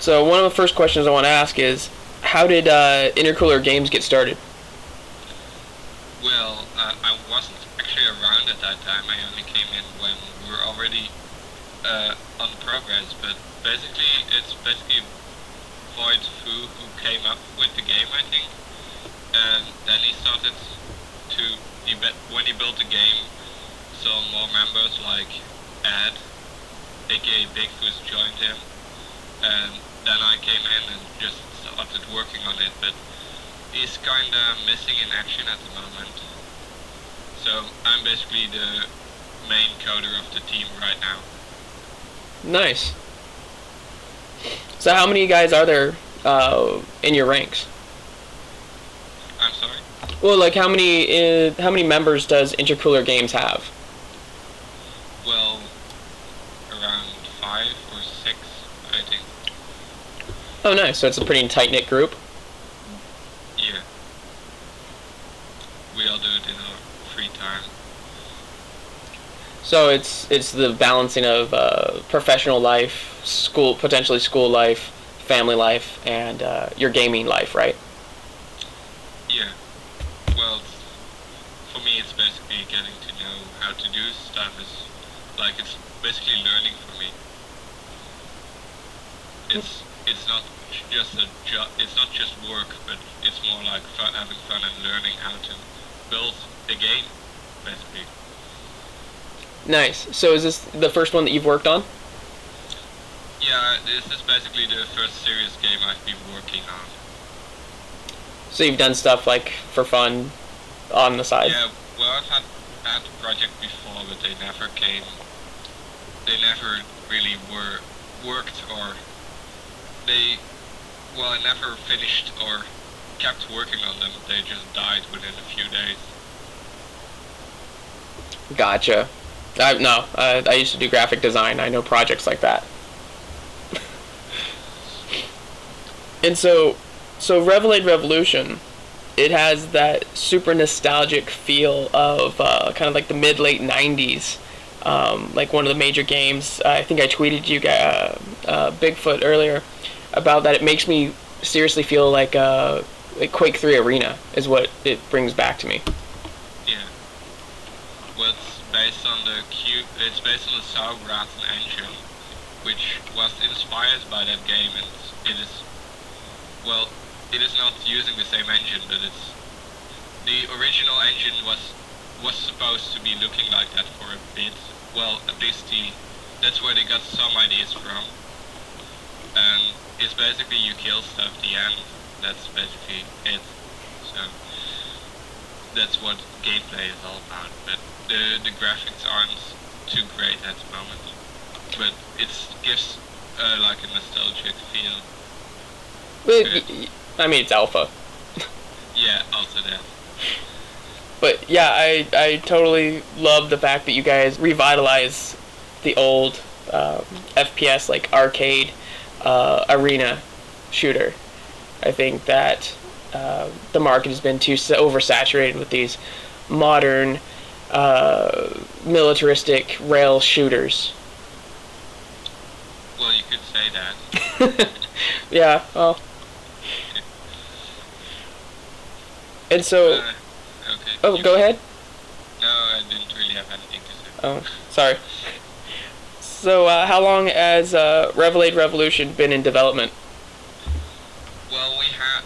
So one of the first questions I want to ask is, how did Intercooler Games get started? Well, I wasn't actually around at that time. I only came in when we were already on progress. But basically, it's basically Void Fu who came up with the game, I think. And then he started to, when he built the game, some more members like Ed, aka Bigfoot, joined him. And then I came in and just started working on it. But he's kinda missing in action at the moment. So I'm basically the main coder of the team right now. Nice. So how many guys are there in your ranks? I'm sorry? Well, like how many members does Intercooler Games have? Well, around 5 or 6, I think. Oh, nice. So it's a pretty tight-knit group. Yeah. We all do it in our free time. So it's the balancing of professional life, potentially school life, family life, and your gaming life, right? Yeah. Well, for me it's basically getting to know how to do stuff. It's basically learning for me. It's not just a job. It's not just work, but it's more like having fun and learning how to build a game, basically. Nice. So is this the first one that you've worked on? Yeah, this is basically the first serious game I've been working on. So you've done stuff like for fun on the side? Yeah, well, I've had a project before, but they never came. They never really worked, or I never finished or kept working on them. They just died within a few days. Gotcha. I used to do graphic design. I know projects like that. And so Revelade Revolution, it has that super nostalgic feel of kind of like the mid-late 90s, like one of the major games. I think I tweeted you Bigfoot earlier about that. It makes me seriously feel like Quake 3 Arena is what it brings back to me. Yeah. Well, it's based on the Sauerbraten engine, which was inspired by that game, and it is not using the same engine, but the original engine was supposed to be looking like that for a bit. Well, at least that's where they got some ideas from. And it's basically you kill stuff at the end. That's basically it. So that's what gameplay is all about. But the graphics aren't too great at the moment. But it gives like a nostalgic feel. I mean, it's alpha. Yeah, also that. But yeah, I totally love the fact that you guys revitalize the old FPS, like arcade arena shooter. I think that the market has been too oversaturated with these modern militaristic rail shooters. Well, you could say that. Yeah, well. And so... okay. Oh, go ahead. No, I didn't really have anything to say. Oh, sorry. So, how long has Revelade Revolution been in development? Well, we had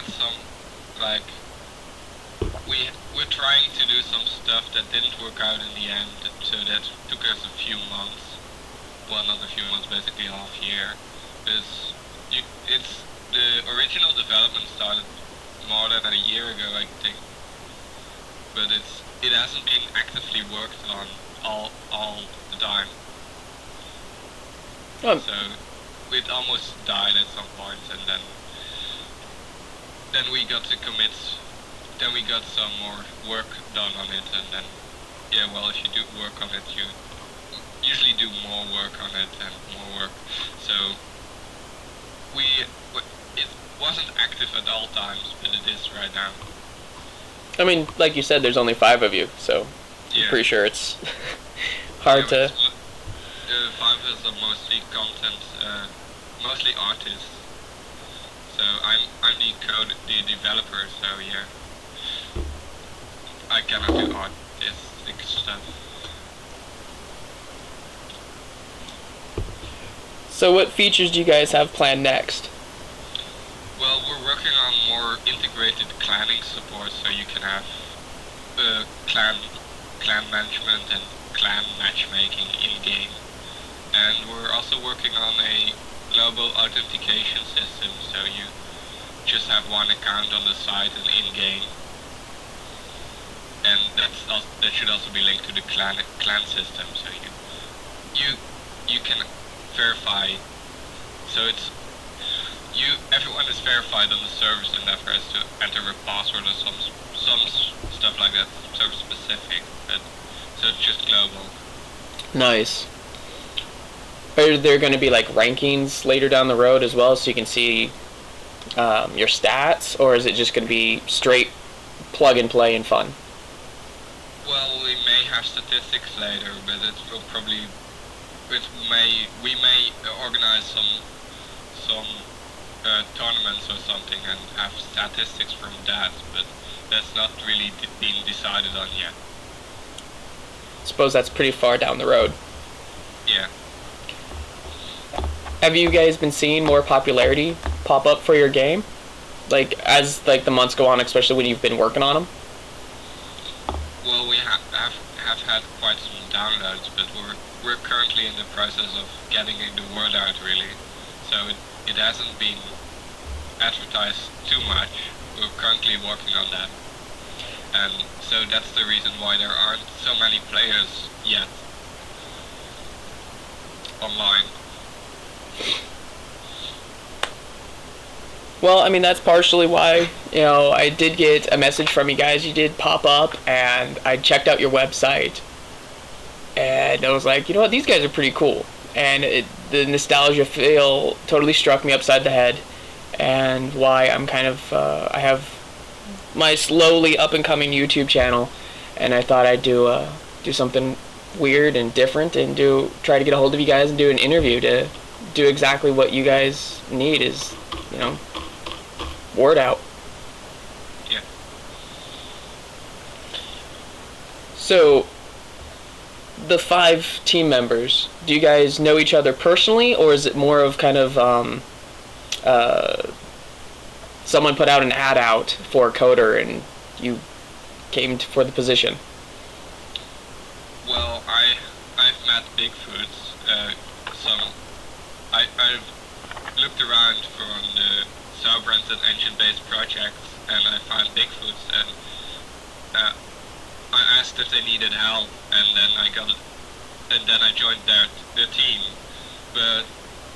some, like, we're trying to do some stuff that didn't work out in the end, so that took us a few months. Well, not a few months, basically half year. It's the original development started more than a year ago, I think. But it hasn't been actively worked on all the time. So it almost died at some point, and then we got to commit. Then we got some more work done on it, and then if you do work on it, you usually do more work on it and more work. So it wasn't active at all times, but it is right now. I mean, like you said, there's only 5 of you, so I'm pretty sure it's hard to... 5 is the mostly content mostly artists. So I'm the developer. So yeah, I cannot do artistic stuff. So what features do you guys have planned next? Well, we're working on more integrated clanning support, so you can have clan management and clan matchmaking in game. And we're also working on a global authentication system, so you just have one account on the site and in game. And that should also be linked to the clan system, so you can verify. So everyone is verified on the servers and never has to enter a password or some stuff like that, server specific. But so it's just global. Nice. Are there going to be like rankings later down the road as well, so you can see your stats, or is it just going to be straight plug and play and fun? Well, we may have statistics later, but it will probably we may organize some tournaments or something and have statistics from that, but that's not really been decided on yet. Suppose that's pretty far down the road. Yeah. Have you guys been seeing more popularity pop up for your game? Like, as like the months go on, especially when you've been working on them? Well, we have had quite some downloads, but we're currently in the process of getting the word out, really. So it hasn't been advertised too much. We're currently working on that. And so that's the reason why there aren't so many players yet online. Well, I mean, that's partially why, I did get a message from you guys. You did pop up, and I checked out your website, and I was like, you know what, these guys are pretty cool. And the nostalgia feel totally struck me upside the head, and why I'm kind of, I have my slowly up-and-coming YouTube channel, and I thought I'd do something weird and different, and try to get a hold of you guys and do an interview to do exactly what you guys need is, word out. Yeah. So, the 5 team members, do you guys know each other personally, or is it more of kind of someone put out an ad out for a coder and you came for the position? Well, I've met Bigfoots. I've looked around from the Sobrans and engine-based projects, and I found Bigfoots, and I asked if they needed help, and then I joined their team. But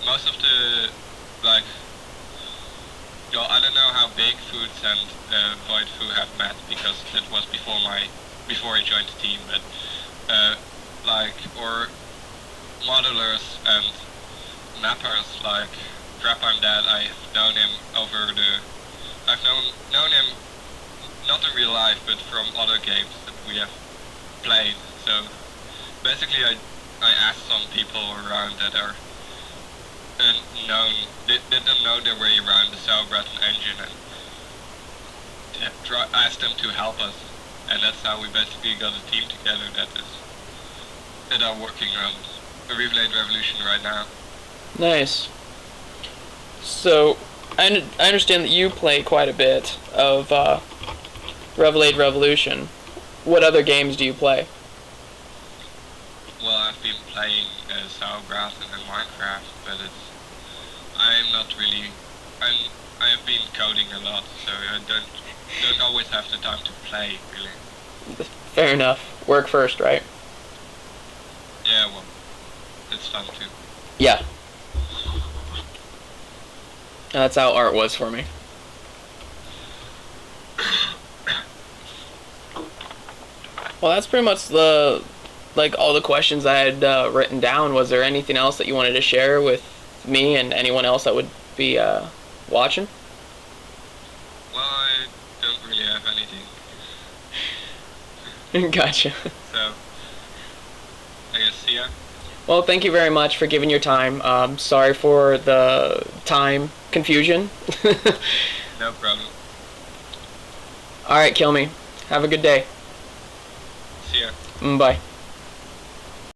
most of the I don't know how Bigfoots and Voidfoo have met, because that was before I joined the team. But or modelers and mappers like Crap I'm Dead, I've known him I've known him not in real life, but from other games that we have played. So basically I asked some people around that are known, they don't know their way around the Cellbreton engine, and asked them to help us, and that's how we basically got a team together that are working on Revelade Revolution right now. Nice. So, I understand that you play quite a bit of Revelade Revolution. What other games do you play? Well, I've been playing Sauerbraten and Minecraft, but I'm not really. I have been coding a lot, so I don't always have the time to play, really. Fair enough. Work first, right? Yeah, well, it's fun too. Yeah. That's how art was for me. Well, that's pretty much all the questions I had written down. Was there anything else that you wanted to share with me and anyone else that would be watching? Well, I don't really have anything. Gotcha. So, I guess see ya. Well, thank you very much for giving your time. Sorry for the time confusion. No problem. All right, kill me. Have a good day. See ya. Bye.